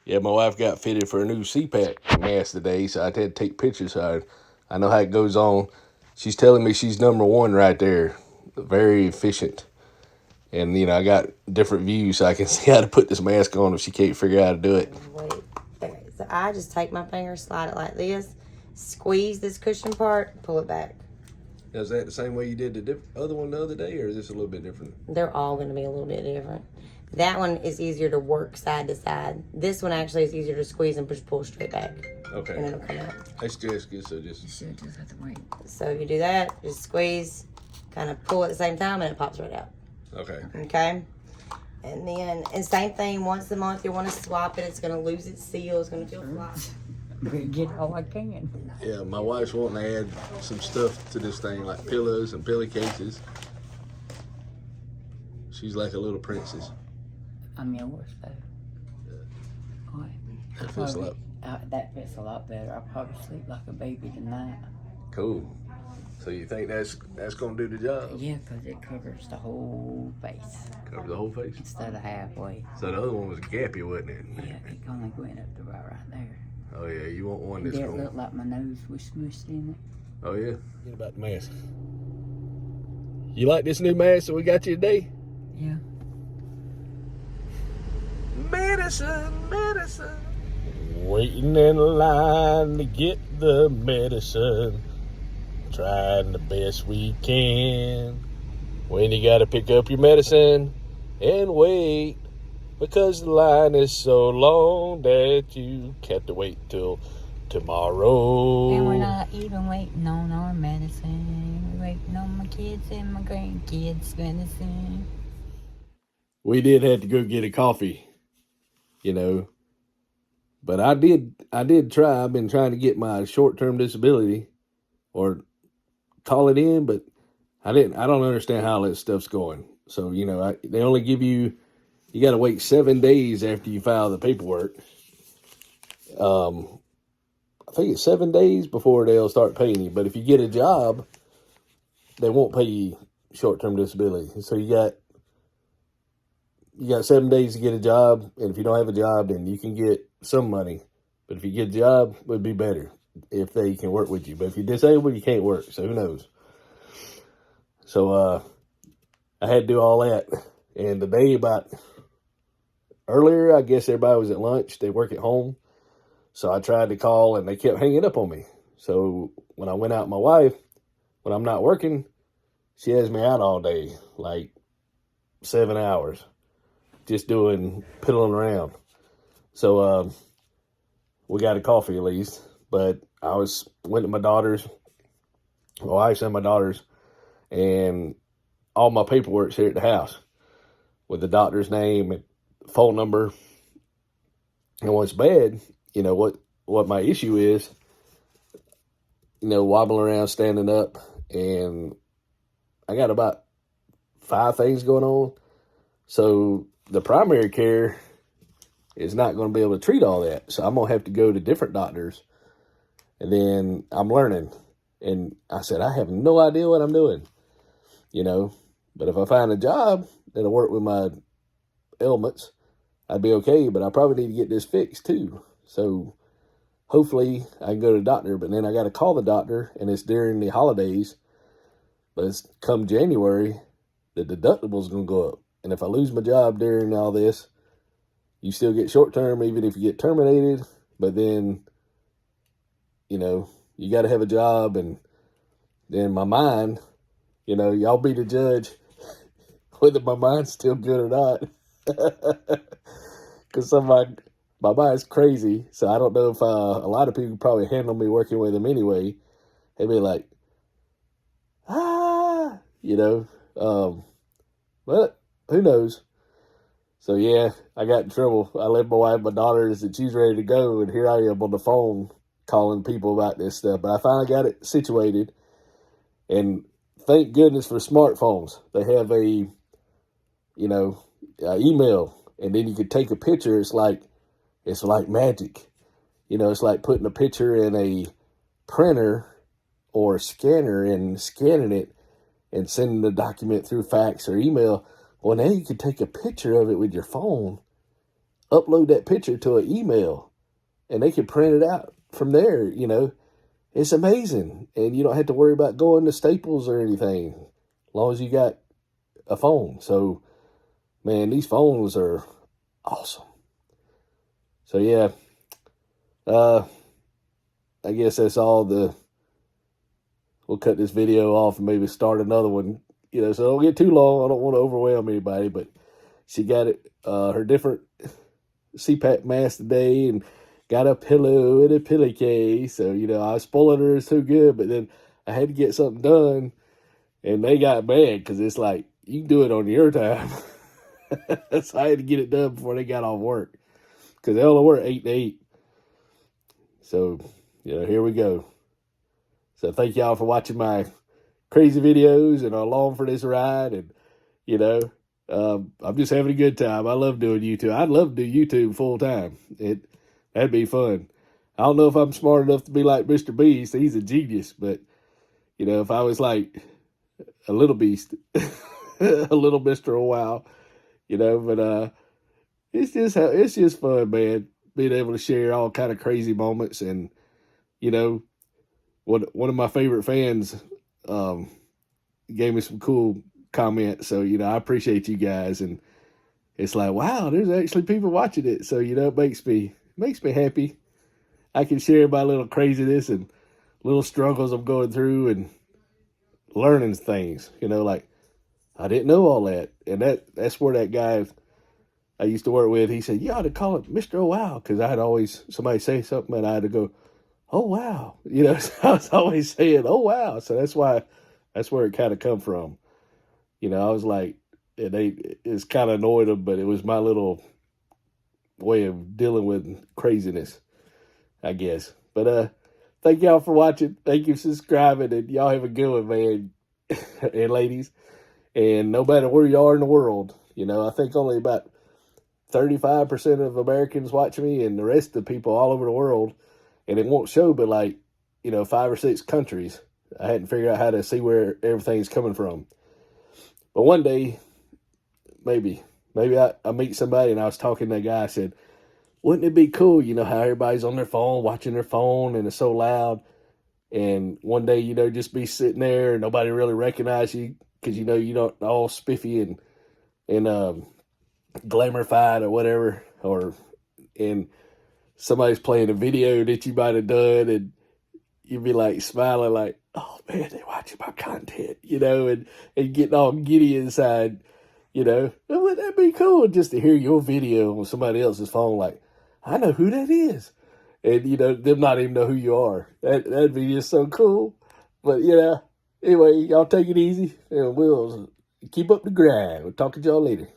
Yeah, my wife got fitted for a new CPAP mask today, so I had to take pictures. So I know how it goes on. She's telling me she's number one right there. Very efficient. And, I got different views so I can see how to put this mask on if she can't figure out how to do it. Wait. Okay, so I just take my finger, slide it like this, squeeze this cushion part, pull it back. Now, is that the same way you did the other one the other day, or is this a little bit different? They're all going to be a little bit different. That one is easier to work side to side. This one actually is easier to squeeze and just pull straight back. Okay. And it'll come out. That's just good, so just... You should just have to wait. So you do that, just squeeze, kind of pull at the same time, and it pops right out. Okay. Okay? And same thing, once a month you want to swap it. It's going to lose its seal. It's going to feel flat. Get all I can. Yeah, my wife's wanting to add some stuff to this thing, like pillows and pillowcases. She's like a little princess. I'm yours, though. What? That fits a lot. That fits a lot better. I'll probably sleep like a baby tonight. Cool. So you think that's gonna do the job? Yeah, because it covers the whole face. Cover the whole face? Instead of halfway. So the other one was gappy, wasn't it? Yeah, it only went up to right there. Oh yeah, you want one that's Did it gonna... look like my nose was smushed in it? Oh yeah? Get about the mask. You like this new mask that we got you today? Yeah. Medicine, medicine. Waiting in line to get the medicine. Trying the best we can. When you gotta pick up your medicine and wait, because the line is so long that you have to wait till tomorrow. And we're not even waiting on our medicine. We're waiting on my kids and my grandkids' medicine. We did have to go get a coffee, but I did try. I've been trying to get my short-term disability or call it in, but I don't understand how that stuff's going. So, they only give you got to wait 7 days after you file the paperwork. I think it's 7 days before they'll start paying you. But if you get a job, they won't pay you short-term disability. So you got 7 days to get a job, and if you don't have a job, then you can get some money. But if you get a job, it would be better if they can work with you. But if you're disabled, you can't work, so who knows? So I had to do all that. And the day earlier, I guess everybody was at lunch. They work at home. So I tried to call, and they kept hanging up on me. So when I went out with my wife, when I'm not working, she has me out all day, like 7 hours, just piddling around. So we got a coffee at least. But I went to my daughter's, my wife's and my daughter's, and all my paperwork's here at the house with the doctor's name and phone number. And what's bad, what my issue is, wobbling around, standing up, and I got about 5 things going on. So the primary care is not going to be able to treat all that. So I'm going to have to go to different doctors. And then I'm learning. And I said, I have no idea what I'm doing, But if I find a job that'll work with my ailments, I'd be okay. But I probably need to get this fixed too. So hopefully I can go to the doctor. But then I got to call the doctor, and it's during the holidays. But it's come January, the deductible's going to go up. And if I lose my job during all this, you still get short term even if you get terminated. But then, you got to have a job. And then my mind, y'all be the judge whether my mind's still good or not. Because my mind's crazy. So I don't know if a lot of people probably handle me working with them anyway. They'd be like, but who knows? So yeah, I got in trouble. I left my wife, my daughters, and she's ready to go. And here I am on the phone calling people about this stuff. But I finally got it situated. And thank goodness for smartphones. They have a email, and then you can take a picture. It's like magic. It's like putting a picture in a printer or scanner and scanning it and sending the document through fax or email. Well, now you can take a picture of it with your phone upload that picture to an email and they can print it out from there, It's amazing. And you don't have to worry about going to Staples or anything as long as you got a phone. So, man, these phones are awesome. So, yeah, I guess that's all we'll cut this video off and maybe start another one, so don't get too long. I don't want to overwhelm anybody, but she got her different CPAP mask today and got a pillow and a pillowcase. So, I was spoiling her so good, but then I had to get something done and they got mad because it's like, you can do it on your time. So I had to get it done before they got off work because they only work 8 to 8. So, here we go. So thank y'all for watching my crazy videos and along for this ride. And, I'm just having a good time. I love doing YouTube. I'd love to do YouTube full time. That'd be fun. I don't know if I'm smart enough to be like Mr. Beast. He's a genius. But, if I was like a little beast, a little Mr. A while, but it's just fun, man. Being able to share all kind of crazy moments. And, one of my favorite fans gave me some cool comments. So, I appreciate you guys. And it's like, wow, there's actually people watching it. So, it makes me happy. I can share my little craziness and little struggles I'm going through and learning things, like I didn't know all that. And that's where that guy I used to work with, he said, you ought to call it Mr. Oh, wow. Cause I had always, somebody say something and I had to go, oh, wow. So I was always saying, oh, wow. So that's where it kind of come from. I was like, it's kind of annoyed them, but it was my little way of dealing with craziness, I guess. But thank y'all for watching. Thank you for subscribing, and y'all have a good one, man and ladies. And no matter where you are in the world, I think only about 35% of Americans watch me, and the rest of the people all over the world. And it won't show, but 5 or 6 countries. I hadn't figured out how to see where everything's coming from. But one day, maybe I meet somebody, and I was talking to that guy. I said, wouldn't it be cool, how everybody's on their phone, watching their phone, and it's so loud. And one day, just be sitting there and nobody really recognize you because, you don't all spiffy and glamorified or whatever. And somebody's playing a video that you might have done, and you'd be like smiling like, oh man, they're watching my content, and getting all giddy inside, Wouldn't that be cool just to hear your video on somebody else's phone? Like, I know who that is. And, them not even know who you are. That'd be just so cool. But, anyway, y'all take it easy, and we'll keep up the grind. We'll talk to y'all later.